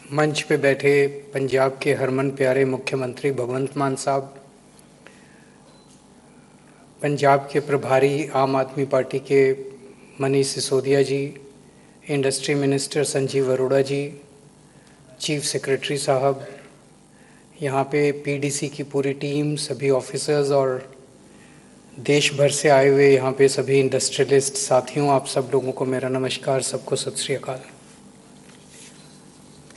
मंच पे बैठे पंजाब के हरमन प्यारे मुख्यमंत्री भगवंत मान साहब, पंजाब के प्रभारी आम आदमी पार्टी के मनीष सिसोदिया जी, इंडस्ट्री मिनिस्टर संजीव अरोड़ा जी, चीफ सेक्रेटरी साहब, यहाँ पे पीडीसी की पूरी टीम, सभी ऑफिसर्स और देश भर से आए हुए यहाँ पे सभी इंडस्ट्रियलिस्ट साथियों, आप सब लोगों को मेरा नमस्कार, सबको सत श्री अकाल।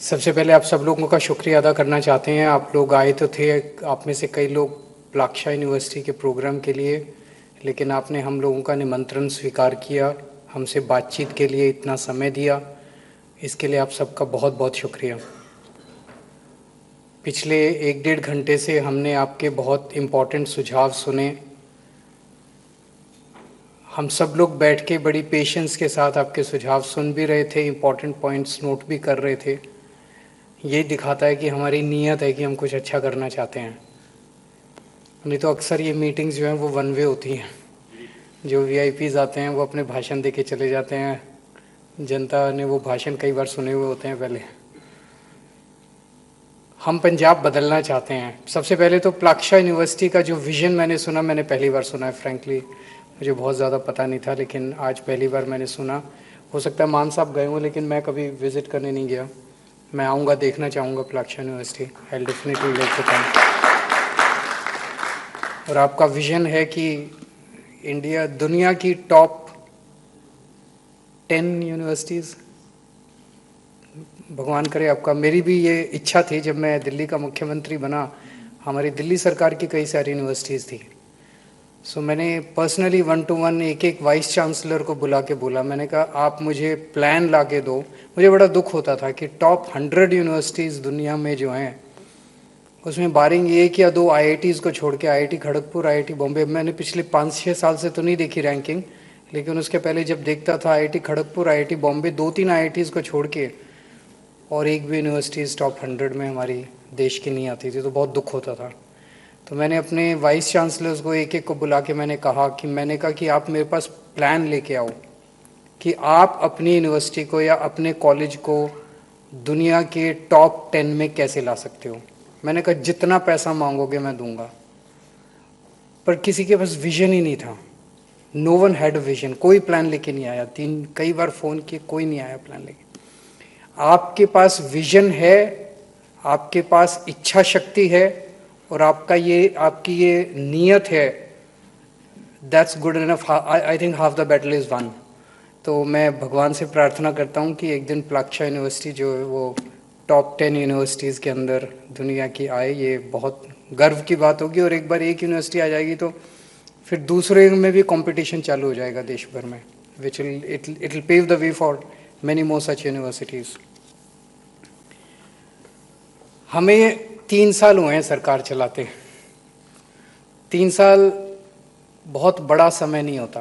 सबसे पहले आप सब लोगों का शुक्रिया अदा करना चाहते हैं। आप लोग आए तो थे, आप में से कई लोग प्लाक्शा यूनिवर्सिटी के प्रोग्राम के लिए, लेकिन आपने हम लोगों का निमंत्रण स्वीकार किया, हमसे बातचीत के लिए इतना समय दिया, इसके लिए आप सबका बहुत बहुत शुक्रिया। पिछले 1-1.5 घंटे से हमने आपके बहुत इम्पोर्टेंट सुझाव सुने। हम सब लोग बैठ के बड़ी पेशेंस के साथ आपके सुझाव सुन भी रहे थे, इम्पोर्टेंट पॉइंट्स नोट भी कर रहे थे। ये दिखाता है कि हमारी नीयत है कि हम कुछ अच्छा करना चाहते हैं। नहीं तो अक्सर ये मीटिंग्स जो हैं वो वन वे होती हैं, जो वीआईपीज आते हैं वो अपने भाषण दे के चले जाते हैं, जनता ने वो भाषण कई बार सुने हुए होते हैं पहले। हम पंजाब बदलना चाहते हैं। सबसे पहले तो प्लाक्शा यूनिवर्सिटी का जो विज़न मैंने सुना, मैंने पहली बार सुना है, फ्रैंकली मुझे बहुत ज़्यादा पता नहीं था, लेकिन आज पहली बार मैंने सुना। हो सकता है मान साहब गए हों, लेकिन मैं कभी विज़िट करने नहीं गया। मैं आऊँगा, देखना चाहूँगा Plaksha university, I definitely like to come. और आपका विज़न है कि इंडिया दुनिया की टॉप 10 यूनिवर्सिटीज़, भगवान करे आपका। मेरी भी ये इच्छा थी, जब मैं दिल्ली का मुख्यमंत्री बना, हमारी दिल्ली सरकार की कई सारी यूनिवर्सिटीज़ थी। सो मैंने पर्सनली 1 to 1 एक वाइस चांसलर को बुला के बोला, मैंने कहा आप मुझे प्लान ला के दो। मुझे बड़ा दुख होता था कि टॉप 100 यूनिवर्सिटीज़ दुनिया में जो हैं, उसमें बारिंग 1 या 2 आईआईटीज़ को छोड़ के, आईआईटी खड़गपुर, आईआईटी बॉम्बे, मैंने पिछले 5-6 साल से तो नहीं देखी रैंकिंग, लेकिन उसके पहले जब देखता था IIT Kharagpur, IIT Bombay, 2-3 IITs को छोड़ के और एक भी यूनिवर्सिटीज़ टॉप 100 में हमारी देश की नहीं आती थी, तो बहुत दुख होता था। तो मैंने अपने वाइस चांसलर्स को एक को बुला के मैंने कहा कि आप मेरे पास प्लान लेके आओ कि आप अपनी यूनिवर्सिटी को या अपने कॉलेज को दुनिया के टॉप 10 में कैसे ला सकते हो। मैंने कहा जितना पैसा मांगोगे मैं दूंगा, पर किसी के पास विजन ही नहीं था। No one had a vision, कोई प्लान लेके नहीं आया। कई बार फ़ोन किए, कोई नहीं आया प्लान लेके। आपके पास विजन है, आपके पास इच्छा शक्ति है, और आपकी ये नीयत है, that's good enough. I think half the battle is one. तो मैं भगवान से प्रार्थना करता हूँ कि एक दिन प्लाक्शा यूनिवर्सिटी जो है वो टॉप 10 यूनिवर्सिटीज़ के अंदर दुनिया की आए। ये बहुत गर्व की बात होगी, और एक बार एक यूनिवर्सिटी आ जाएगी तो फिर दूसरे में भी कंपटीशन चालू हो जाएगा देश भर में, which it will pave the way for many more such universities. हमें 3 साल हुए हैं सरकार चलाते। 3 साल बहुत बड़ा समय नहीं होता।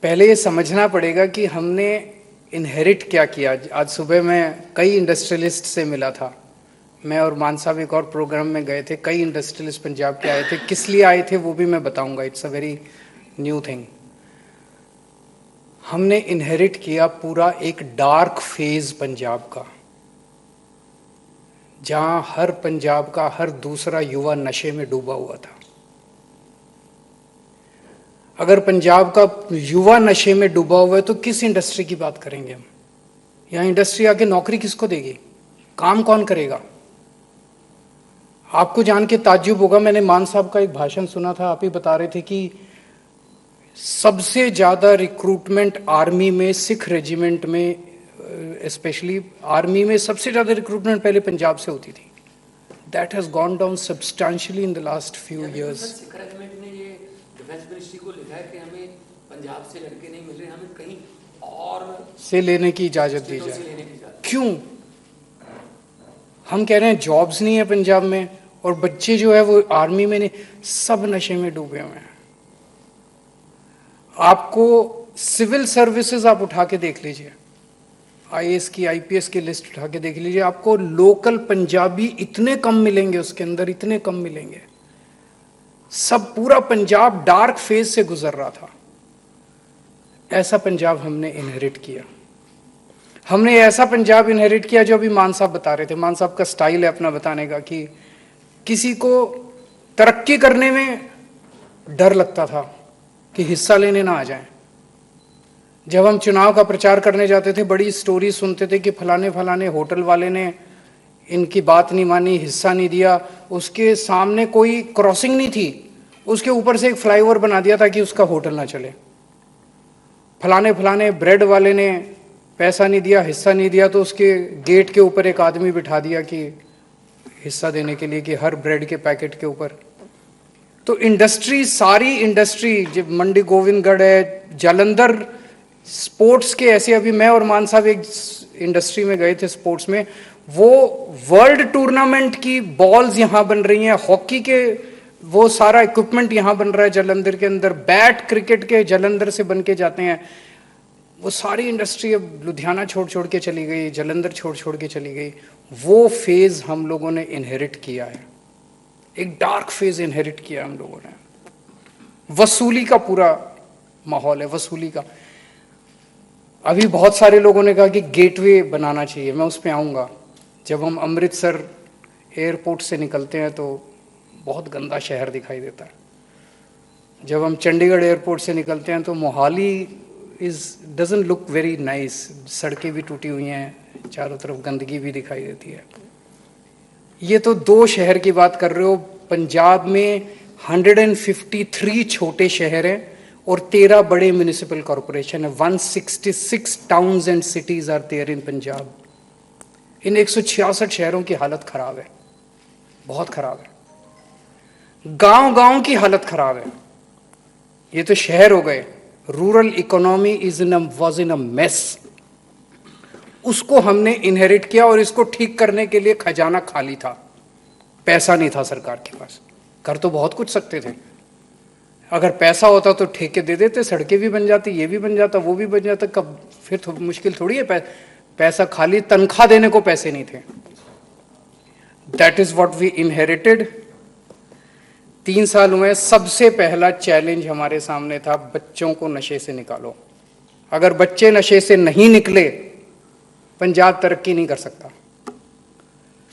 पहले ये समझना पड़ेगा कि हमने इनहेरिट क्या किया। आज सुबह मैं कई इंडस्ट्रियलिस्ट से मिला था, मैं और मान साहब एक और प्रोग्राम में गए थे, कई इंडस्ट्रियलिस्ट पंजाब के आए थे। किस लिए आए थे वो भी मैं बताऊंगा, it's a very new thing. हमने इनहेरिट किया पूरा एक डार्क फेज पंजाब का, जहां हर पंजाब का हर दूसरा युवा नशे में डूबा हुआ था। अगर पंजाब का युवा नशे में डूबा हुआ है तो किस इंडस्ट्री की बात करेंगे हम? यहाँ इंडस्ट्री आके नौकरी किसको देगी? काम कौन करेगा? आपको जान के ताज्जुब होगा, मैंने मान साहब का एक भाषण सुना था, आप ही बता रहे थे कि सबसे ज़्यादा रिक्रूटमेंट आर्मी में, सिख रेजिमेंट में, स्पेशली आर्मी में सबसे ज़्यादा रिक्रूटमेंट पहले पंजाब से होती थी। That has gone down substantially in the last few years. Sikh regiment ने ये डिफेंस मिनिस्ट्री को लिखा है कि हमें पंजाब से लड़के नहीं मिल रहे, हमें कहीं और से लेने की इजाज़त दी जाए। क्यों? हम कह रहे हैं जॉब्स नहीं है पंजाब में, और बच्चे जो है वो आर्मी में नहीं, सब नशे में डूबे हुए हैं। आपको सिविल सर्विसेज आप उठा के देख लीजिए, आईएएस की, आईपीएस की लिस्ट उठा के देख लीजिए, आपको लोकल पंजाबी इतने कम मिलेंगे, उसके अंदर इतने कम मिलेंगे। सब पूरा पंजाब डार्क फेज से गुजर रहा था। ऐसा पंजाब हमने इनहेरिट किया। हमने ऐसा पंजाब इनहेरिट किया जो अभी मान साहब बता रहे थे। मान साहब का स्टाइल है अपना बताने का कि किसी को तरक्की करने में डर लगता था कि हिस्सा लेने ना आ जाए। जब हम चुनाव का प्रचार करने जाते थे बड़ी स्टोरी सुनते थे कि फलाने फलाने होटल वाले ने इनकी बात नहीं मानी, हिस्सा नहीं दिया। उसके सामने कोई क्रॉसिंग नहीं थी, उसके ऊपर से एक फ्लाईओवर बना दिया था कि उसका होटल ना चले। फलाने फलाने ब्रेड वाले ने पैसा नहीं दिया, हिस्सा नहीं दिया, तो उसके गेट के ऊपर एक आदमी बिठा दिया कि हिस्सा देने के लिए, कि हर ब्रेड के पैकेट के ऊपर। तो इंडस्ट्री, सारी इंडस्ट्री, जब मंडी गोविंदगढ़ है, जालंधर, स्पोर्ट्स के ऐसे, अभी मैं और मान साहब एक इंडस्ट्री में गए थे स्पोर्ट्स में, वो वर्ल्ड टूर्नामेंट की बॉल्स यहाँ बन रही हैं, हॉकी के वो सारा इक्विपमेंट यहाँ बन रहा है जालंधर के अंदर, बैट क्रिकेट के जालंधर से बन के जाते हैं। वो सारी इंडस्ट्री अब लुधियाना छोड़ छोड़ के चली गई, जालंधर छोड़ छोड़ के चली गई। वो फेज हम लोगों ने इनहेरिट किया है, एक डार्क फेज इनहेरिट किया हम लोगों ने। वसूली का पूरा माहौल है, वसूली का। अभी बहुत सारे लोगों ने कहा कि गेटवे बनाना चाहिए, मैं उस पर आऊँगा। जब हम अमृतसर एयरपोर्ट से निकलते हैं तो बहुत गंदा शहर दिखाई देता है। जब हम चंडीगढ़ एयरपोर्ट से निकलते हैं तो Mohali doesn't look very nice. सड़कें भी टूटी हुई हैं, चारों तरफ गंदगी भी दिखाई देती है। ये तो 2 शहर की बात कर रहे हो। पंजाब में 153 छोटे शहर हैं और 13 बड़े म्यूनिसिपल कॉरपोरेशन है। 166 towns and cities are there in Punjab. इन 166 शहरों की हालत खराब है, बहुत खराब है। गांव गांव की हालत खराब है। ये तो शहर हो गए। Rural economy was in a mess. उसको हमने इनहेरिट किया और इसको ठीक करने के लिए खजाना खाली था, पैसा नहीं था सरकार के पास। कर तो बहुत कुछ सकते थे, अगर पैसा होता तो ठेके दे देते, सड़कें भी बन जाती, ये भी बन जाता, वो भी बन जाता। कब फिर मुश्किल थोड़ी है। पैसा खाली, तनख्वाह देने को पैसे नहीं थे। That is what we inherited. 3 साल हुए, सबसे पहला चैलेंज हमारे सामने था, बच्चों को नशे से निकालो। अगर बच्चे नशे से नहीं निकले, पंजाब तरक्की नहीं कर सकता।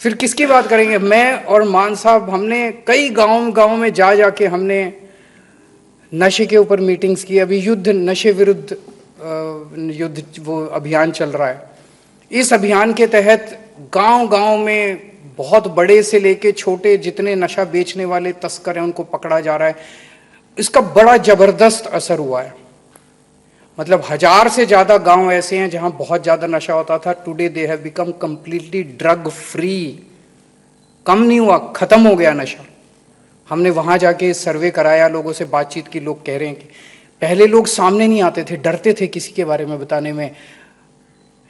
फिर किसकी बात करेंगे? मैं और मान साहब, हमने कई गांव में जा जाके हमने नशे के ऊपर मीटिंग्स की। अभी युद्ध, नशे विरुद्ध युद्ध, वो अभियान चल रहा है। इस अभियान के तहत गांव गांव में बहुत बड़े से लेके छोटे जितने नशा बेचने वाले तस्कर हैं उनको पकड़ा जा रहा है। इसका बड़ा जबरदस्त असर हुआ है। मतलब 1000 से ज्यादा गांव ऐसे हैं जहां बहुत ज्यादा नशा होता था। Today they have become completely drug free. कम नहीं हुआ, खत्म हो गया नशा। हमने वहां जाके सर्वे कराया, लोगों से बातचीत की। लोग कह रहे हैं कि पहले लोग सामने नहीं आते थे, डरते थे किसी के बारे में बताने में।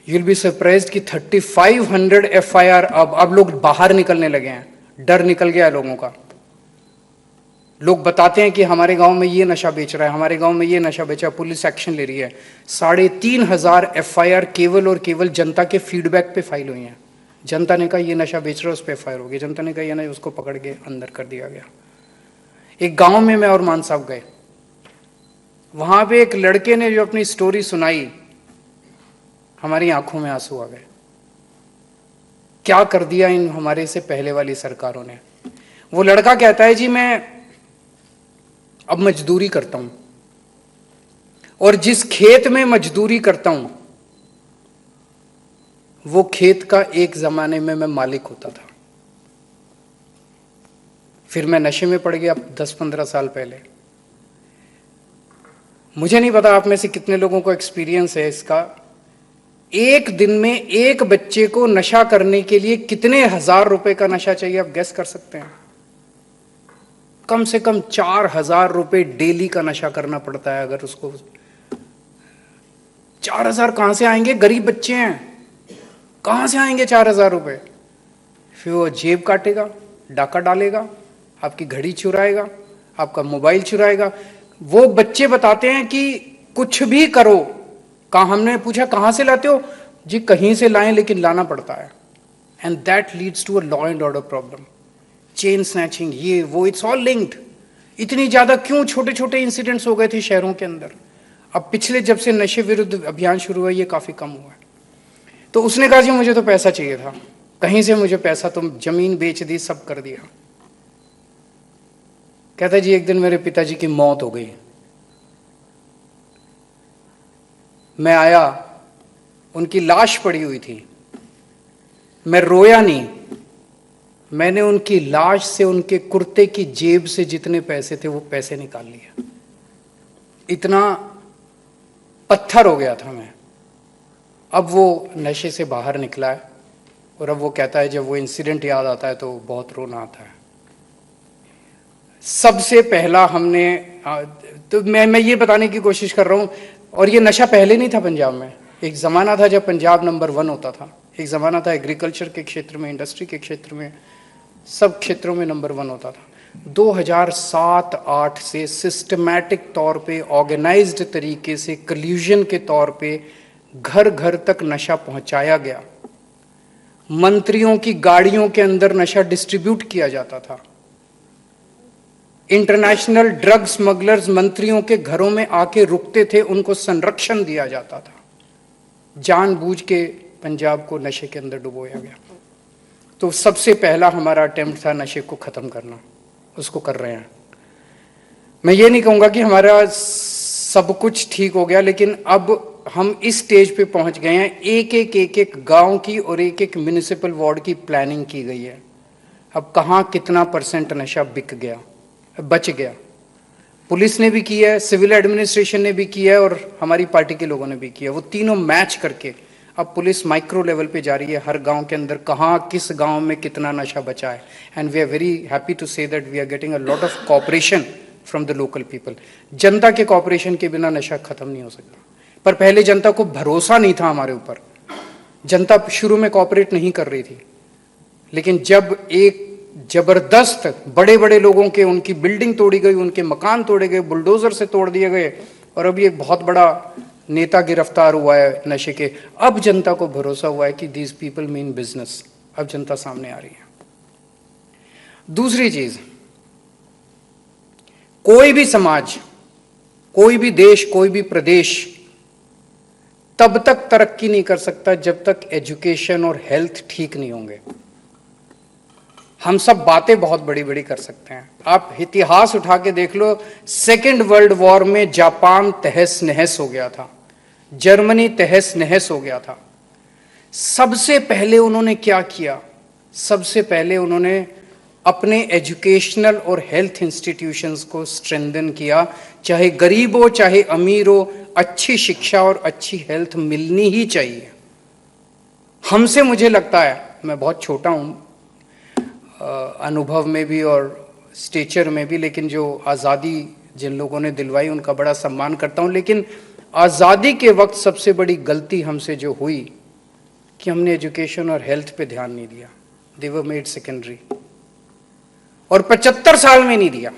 यू विल बी सरप्राइज्ड कि 3500 FIR अब लोग बाहर निकलने लगे हैं। डर निकल गया है लोगों का। लोग बताते हैं कि हमारे गांव में ये नशा बेच रहा है, हमारे गांव में ये नशा बेचा, पुलिस एक्शन ले रही है। 3500 FIR केवल और केवल जनता के फीडबैक पे फाइल हुई हैं। जनता ने कहा ये नशा बेच रहा है, उस पर FIR होगी। जनता ने कहा ये नहीं, उसको पकड़ के अंदर कर दिया गया। एक गांव में मैं और मान साहब गए, वहां पे एक लड़के ने जो अपनी स्टोरी सुनाई, हमारी आंखों में आंसू आ गए। क्या कर दिया इन हमारे से पहले वाली सरकारों ने। वो लड़का कहता है जी मैं अब मजदूरी करता हूं, और जिस खेत में मजदूरी करता हूं वो खेत का एक जमाने में मैं मालिक होता था। फिर मैं नशे में पड़ गया 10-15 साल पहले। मुझे नहीं पता आप में से कितने लोगों को एक्सपीरियंस है इसका। एक दिन में एक बच्चे को नशा करने के लिए कितने 1000 रुपए का नशा चाहिए, आप गेस कर सकते हैं? कम से कम 4000 रुपए डेली का नशा करना पड़ता है। अगर उसको 4000 कहां से आएंगे? गरीब बच्चे हैं, कहां से आएंगे 4000 रुपए? फिर वो जेब काटेगा, डाका डालेगा, आपकी घड़ी चुराएगा, आपका मोबाइल चुराएगा। वो बच्चे बताते हैं कि कुछ भी करो। हमने पूछा कहां से लाते हो? जी कहीं से लाएं, लेकिन लाना पड़ता है। And that leads to a law and order problem. Chain snatching, ये वो, इट्स ऑल लिंक्ड। इतनी ज्यादा क्यों छोटे छोटे इंसिडेंट्स हो गए थे शहरों के अंदर। अब पिछले जब से नशे विरुद्ध अभियान शुरू हुआ, ये काफी कम हुआ है। तो उसने कहा जी मुझे तो पैसा चाहिए था, कहीं से मुझे पैसा, तुम जमीन बेच दी, सब कर दिया। कहता जी एक दिन मेरे पिताजी की मौत हो गई, मैं आया, उनकी लाश पड़ी हुई थी, मैं रोया नहीं, मैंने उनकी लाश से उनके कुर्ते की जेब से जितने पैसे थे वो पैसे निकाल लिए। इतना पत्थर हो गया था मैं। अब वो नशे से बाहर निकला है और अब वो कहता है जब वो इंसिडेंट याद आता है तो बहुत रोना आता है। सबसे पहला हमने तो मैं ये बताने की कोशिश कर रहा हूं, और ये नशा पहले नहीं था पंजाब में। एक ज़माना था जब पंजाब नंबर 1 होता था, एक ज़माना था एग्रीकल्चर के क्षेत्र में, इंडस्ट्री के क्षेत्र में, सब क्षेत्रों में नंबर 1 होता था। 2007-8 से सिस्टमैटिक तौर पे, ऑर्गेनाइज्ड तरीके से, कल्यूजन के तौर पे घर घर तक नशा पहुंचाया गया। मंत्रियों की गाड़ियों के अंदर नशा डिस्ट्रीब्यूट किया जाता था। इंटरनेशनल ड्रग स्मगलर्स मंत्रियों के घरों में आके रुकते थे, उनको संरक्षण दिया जाता था। जानबूझ के पंजाब को नशे के अंदर डुबोया गया। तो सबसे पहला हमारा अटेम्प्ट था नशे को खत्म करना, उसको कर रहे हैं। मैं ये नहीं कहूंगा कि हमारा सब कुछ ठीक हो गया, लेकिन अब हम इस स्टेज पे पहुंच गए हैं, एक एक गांव की और एक एक म्युनिसिपल वार्ड की प्लानिंग की गई है। अब कहाँ कितना % नशा बिक गया, बच गया। पुलिस ने भी किया है, सिविल एडमिनिस्ट्रेशन ने भी किया है और हमारी पार्टी के लोगों ने भी किया। वो तीनों मैच करके अब पुलिस माइक्रो लेवल पे जा रही है, हर गांव के अंदर कहाँ किस गांव में कितना नशा बचा है। And we are very happy to say that we are getting a lot of cooperation from the local people. जनता के कोऑपरेशन के बिना नशा खत्म नहीं हो सकता। पर पहले जनता को भरोसा नहीं था हमारे ऊपर, जनता शुरू में कोऑपरेट नहीं कर रही थी, लेकिन जब एक जबरदस्त बड़े बड़े लोगों के, उनकी बिल्डिंग तोड़ी गई, उनके मकान तोड़े गए, बुलडोजर से तोड़ दिए गए, और अभी एक बहुत बड़ा नेता गिरफ्तार हुआ है नशे के, अब जनता को भरोसा हुआ है कि दीज पीपल मीन बिजनेस। अब जनता सामने आ रही है। दूसरी चीज, कोई भी समाज, कोई भी देश, कोई भी प्रदेश तब तक तरक्की नहीं कर सकता जब तक एजुकेशन और हेल्थ ठीक नहीं होंगे। हम सब बातें बहुत बड़ी बड़ी कर सकते हैं, आप इतिहास उठा के देख लो, सेकेंड वर्ल्ड वॉर में जापान तहस नहस हो गया था, जर्मनी तहस नहस हो गया था। सबसे पहले उन्होंने क्या किया? सबसे पहले उन्होंने अपने एजुकेशनल और हेल्थ इंस्टीट्यूशंस को स्ट्रेंथन किया। चाहे गरीब हो चाहे अमीर हो, अच्छी शिक्षा और अच्छी हेल्थ मिलनी ही चाहिए। हमसे, मुझे लगता है, मैं बहुत छोटा हूं अनुभव में भी और स्टेचर में भी, लेकिन जो आज़ादी जिन लोगों ने दिलवाई उनका बड़ा सम्मान करता हूं, लेकिन आज़ादी के वक्त सबसे बड़ी गलती हमसे जो हुई कि हमने एजुकेशन और हेल्थ पे ध्यान नहीं दिया। दे वर मेड सेकेंडरी। और 75 साल में नहीं दिया,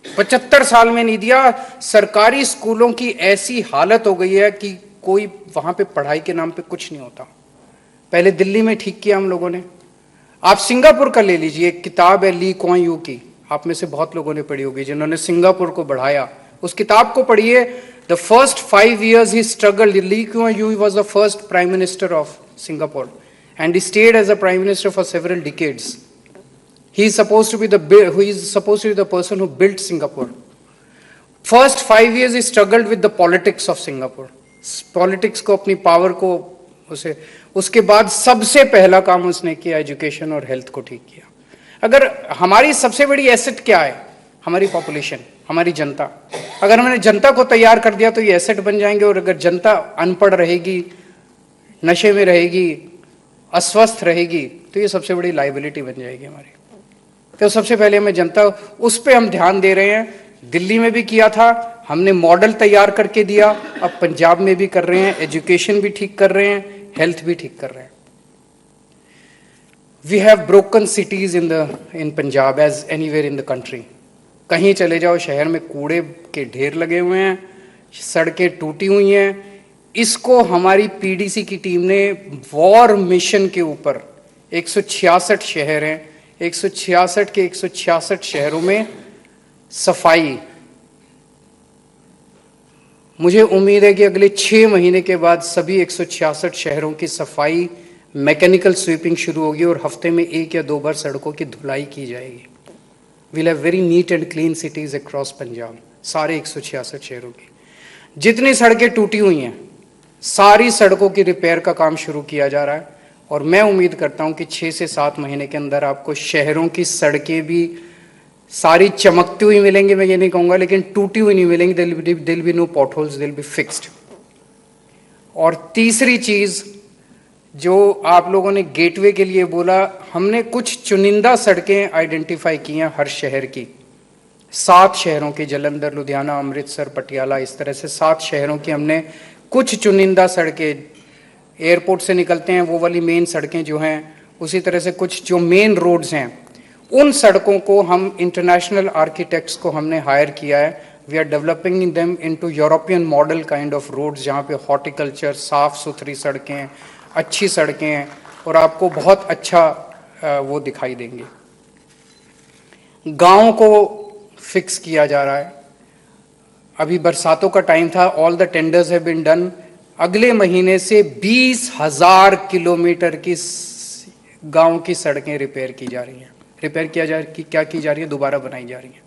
75 साल में नहीं दिया। सरकारी स्कूलों की ऐसी हालत हो गई है कि कोई वहां पे पढ़ाई के नाम पे कुछ नहीं होता। पहले दिल्ली में ठीक किया हम लोगों ने। आप सिंगापुर का ले लीजिए, एक किताब है ली कुआन यू की, आप में से बहुत लोगों ने पढ़ी होगी जिन्होंने सिंगापुर को बढ़ाया। उस किताब को पढ़िए। The first 5 years he struggled. Lee Kuan Yew was the first prime minister of Singapore and he stayed as a prime minister for several decades. He is supposed to be the person who built Singapore. First 5 years he struggled with the politics of Singapore. Politics को, अपनी power को, उसे, उसके बाद सबसे पहला काम उसने किया एजुकेशन और हेल्थ को ठीक किया। अगर हमारी सबसे बड़ी एसेट क्या है? हमारी पॉपुलेशन, हमारी जनता। अगर हमने जनता को तैयार कर दिया तो ये एसेट बन जाएंगे। और अगर जनता अनपढ़ रहेगी, नशे में रहेगी, अस्वस्थ रहेगी, तो ये सबसे बड़ी लाइबिलिटी बन जाएगी हमारी। तो सबसे पहले हमें जनता, उस पर हम ध्यान दे रहे हैं। दिल्ली में भी किया था, हमने मॉडल तैयार करके दिया, अब पंजाब में भी कर रहे हैं। एजुकेशन भी ठीक कर रहे हैं, हेल्थ भी ठीक कर रहे हैं। We have broken cities in Punjab as anywhere in the country. कहीं चले जाओ, शहर में कूड़े के ढेर लगे हुए हैं, सड़कें टूटी हुई हैं। इसको हमारी पीडीसी की टीम ने वॉर मिशन के ऊपर, 166 शहर हैं, 166 के 166 शहरों में सफाई मुझे उम्मीद है कि अगले 6 महीने के बाद सभी 166 शहरों की सफाई, मैकेनिकल स्वीपिंग शुरू होगी और हफ्ते में 1 या 2 बार सड़कों की धुलाई की जाएगी। We'll have very neat and clean cities across Punjab, सारे 166 शहरों की। जितनी सड़कें टूटी हुई हैं, सारी सड़कों की रिपेयर का काम शुरू किया जा रहा है और मैं उम्मीद करता हूं कि 6 से 7 महीने के अंदर आपको शहरों की सड़कें भी सारी चमकती हुई मिलेंगी, मैं ये नहीं कहूँगा, लेकिन टूटी हुई नहीं मिलेंगी। दिल बी नो पॉट होल्स, दिल बी फिक्स्ड। और तीसरी चीज़ जो आप लोगों ने गेटवे के लिए बोला, हमने कुछ चुनिंदा सड़कें आइडेंटिफाई की हैं हर शहर की, 7 शहरों की, जालंधर, लुधियाना, अमृतसर, पटियाला, इस तरह से 7 शहरों की हमने कुछ चुनिंदा सड़कें, एयरपोर्ट से निकलते हैं वो वाली मेन सड़कें जो हैं, उसी तरह से कुछ जो मेन रोड्स हैं, उन सड़कों को हम इंटरनेशनल आर्किटेक्ट्स को हमने हायर किया है। We are developing them into European model kind of roads, जहाँ पे हॉर्टिकल्चर, साफ सुथरी सड़कें, अच्छी सड़कें हैं और आपको बहुत अच्छा वो दिखाई देंगे। गाँव को फिक्स किया जा रहा है। अभी बरसातों का टाइम था, all the tenders have been done. अगले महीने से 20,000 किलोमीटर की गांव की सड़कें रिपेयर की जा रही हैं। रिपेयर क्या की जा रही है, दोबारा बनाई जा रही है।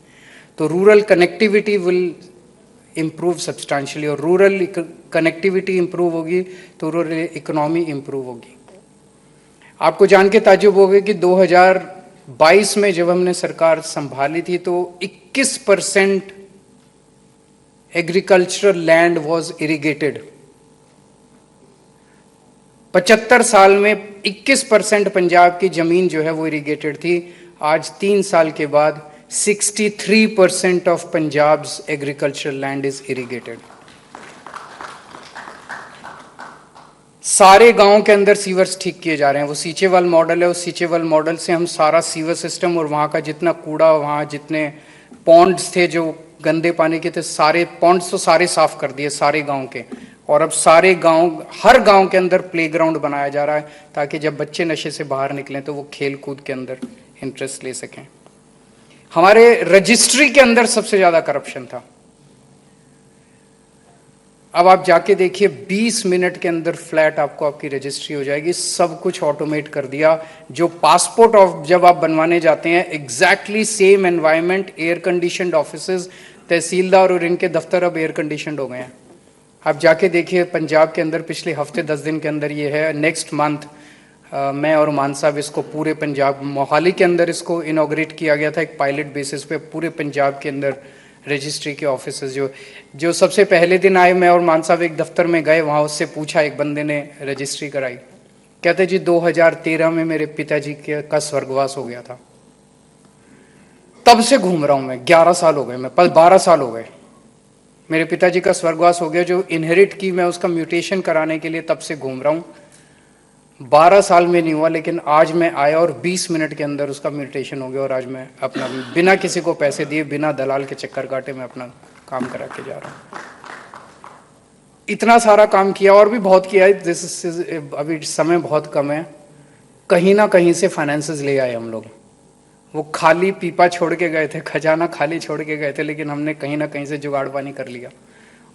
तो rural connectivity will improve substantially, और रूरल कनेक्टिविटी इम्प्रूव होगी तो रूरल इकोनॉमी इम्प्रूव होगी। आपको जान के ताज्जुब होगा कि 2022 में जब हमने सरकार संभाली थी तो 21% एग्रीकल्चरल लैंड वॉज इरिगेटेड। 75 साल में 21% पंजाब की जमीन जो है वो इरिगेटेड थी। आज 3 साल के बाद 63% of Punjab's agricultural land is irrigated. सारे गांवों के अंदर सीवर्स ठीक किए जा रहे हैं। वो सीचेवाल मॉडल है, उस सीचेवाल मॉडल से हम सारा सीवर सिस्टम और वहाँ का जितना कूड़ा, वहाँ जितने पॉन्ड्स थे जो गंदे पानी के थे, सारे पॉन्ड्स तो सारे साफ कर दिए सारे गांव के। और अब सारे गांव, हर गांव के अंदर प्लेग्राउंड बनाया जा रहा है ताकि जब बच्चे नशे से बाहर निकलें तो वो खेल कूद के अंदर इंटरेस्ट ले सकें। हमारे रजिस्ट्री के अंदर सबसे ज़्यादा करप्शन था। अब आप जाके देखिए, 20 मिनट के अंदर फ्लैट आपको आपकी रजिस्ट्री हो जाएगी। सब कुछ ऑटोमेट कर दिया। जो पासपोर्ट ऑफ जब आप बनवाने जाते हैं, exactly same environment, air conditioned offices, tehsildar और इनके दफ्तर अब एयर कंडीशनड हो गए हैं। आप जाके देखिए पंजाब के अंदर पिछले हफ्ते 10 दिन के अंदर ये है। नेक्स्ट मंथ मैं और मान साहब इसको पूरे पंजाब, मोहाली के अंदर इसको इनॉग्रेट किया गया था एक पायलट बेसिस पे। पूरे पंजाब के अंदर रजिस्ट्री के ऑफिसेज जो सबसे पहले दिन आए, मैं और मान साहब एक दफ्तर में गए, वहाँ उससे पूछा, एक बंदे ने रजिस्ट्री कराई, कहते जी 2013 में मेरे पिताजी का स्वर्गवास हो गया था, तब से घूम रहा हूँ मैं, 11 साल हो गए, मैं 12 साल हो गए, मेरे पिताजी का स्वर्गवास हो गया, जो इनहेरिट की मैं उसका म्यूटेशन कराने के लिए तब से घूम रहा हूँ। 12 साल में नहीं हुआ, लेकिन आज मैं आया और 20 मिनट के अंदर उसका म्यूटेशन हो गया और आज मैं अपना बिना किसी को पैसे दिए, बिना दलाल के चक्कर काटे, मैं अपना काम करा के जा रहा हूँ। इतना सारा काम किया और भी बहुत किया है। अभी समय बहुत कम है। कहीं ना कहीं से फाइनेंसेस ले आए हम लोग। वो खाली पीपा छोड़ के गए थे, खजाना खाली छोड़ के गए थे, लेकिन हमने कहीं ना कहीं से जुगाड़ पानी कर लिया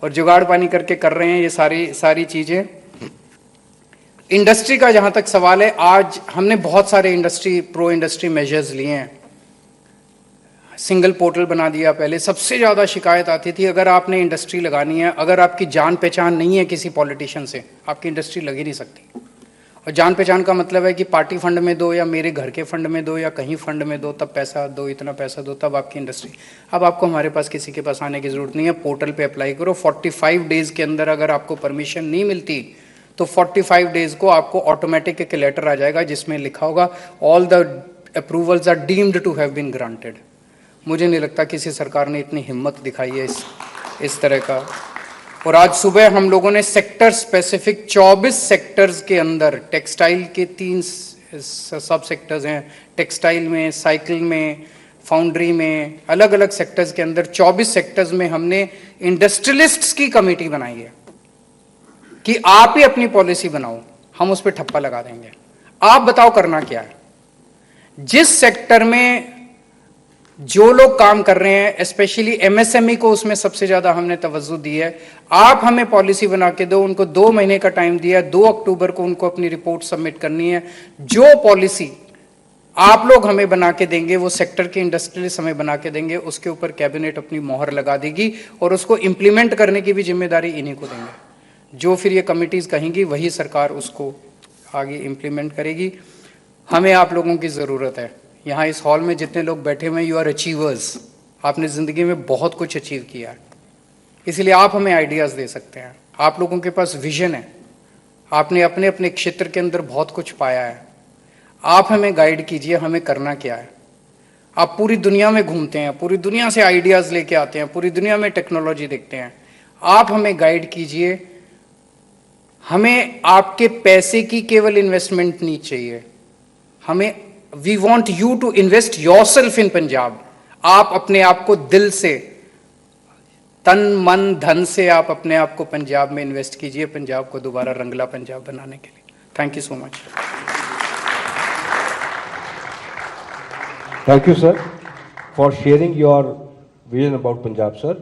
और जुगाड़ पानी करके कर रहे हैं ये सारी चीज़ें। इंडस्ट्री का जहाँ तक सवाल है, आज हमने बहुत सारे प्रो इंडस्ट्री मेजर्स लिए हैं। सिंगल पोर्टल बना दिया। पहले सबसे ज़्यादा शिकायत आती थी, अगर आपने इंडस्ट्री लगानी है, अगर आपकी जान पहचान नहीं है किसी पॉलिटिशियन से, आपकी इंडस्ट्री लग ही नहीं सकती। और जान पहचान का मतलब है कि पार्टी फंड में दो या मेरे घर के फंड में दो या कहीं फंड में दो, तब पैसा दो, इतना पैसा दो, तब आपकी इंडस्ट्री। अब आपको हमारे पास किसी के पास आने की ज़रूरत नहीं है, पोर्टल पे अप्लाई करो। 45 डेज़ के अंदर अगर आपको परमिशन नहीं मिलती तो 45 डेज़ को आपको ऑटोमेटिक एक लेटर आ जाएगा जिसमें लिखा होगा all the approvals are deemed to have been granted. मुझे नहीं लगता किसी सरकार ने इतनी हिम्मत दिखाई है इस तरह का। और आज सुबह हम लोगों ने सेक्टर स्पेसिफिक 24 सेक्टर्स के अंदर, टेक्सटाइल के 3 सब सेक्टर्स हैं, टेक्सटाइल में, साइकिल में, फाउंड्री में, अलग अलग सेक्टर्स के अंदर 24 सेक्टर्स में हमने इंडस्ट्रियलिस्ट्स की कमेटी बनाई है कि आप ही अपनी पॉलिसी बनाओ, हम उस पर ठप्पा लगा देंगे, आप बताओ करना क्या है। जिस सेक्टर में जो लोग काम कर रहे हैं, स्पेशली एमएसएमई को उसमें सबसे ज्यादा हमने तवज्जो दी है। आप हमें पॉलिसी बना के दो, उनको 2 महीने का टाइम दिया, 2 अक्टूबर को उनको अपनी रिपोर्ट सबमिट करनी है। जो पॉलिसी आप लोग हमें बना के देंगे, वो सेक्टर के इंडस्ट्रियलिस्ट हमें बना के देंगे, उसके ऊपर कैबिनेट अपनी मोहर लगा देगी और उसको इंप्लीमेंट करने की भी जिम्मेदारी इन्हीं को देंगे। जो फिर ये कमिटीज कहेंगी वही सरकार उसको आगे इंप्लीमेंट करेगी। हमें आप लोगों की ज़रूरत है। यहाँ इस हॉल में जितने लोग बैठे हुए हैं, यू आर अचीवर्स, आपने ज़िंदगी में बहुत कुछ अचीव किया है, इसलिए आप हमें आइडियाज़ दे सकते हैं। आप लोगों के पास विजन है, आपने अपने अपने क्षेत्र के अंदर बहुत कुछ पाया है। आप हमें गाइड कीजिए, हमें करना क्या है। आप पूरी दुनिया में घूमते हैं, पूरी दुनिया से आइडियाज़ लेके आते हैं, पूरी दुनिया में टेक्नोलॉजी देखते हैं। आप हमें गाइड कीजिए। हमें आपके पैसे की केवल इन्वेस्टमेंट नहीं चाहिए, हमें we want you to invest yourself in Punjab. आप अपने आप को दिल से, तन मन धन से आप अपने आप को पंजाब में इन्वेस्ट कीजिए, पंजाब को दोबारा रंगला पंजाब बनाने के लिए। Thank you so much. Thank you, sir, for sharing your vision about Punjab, sir.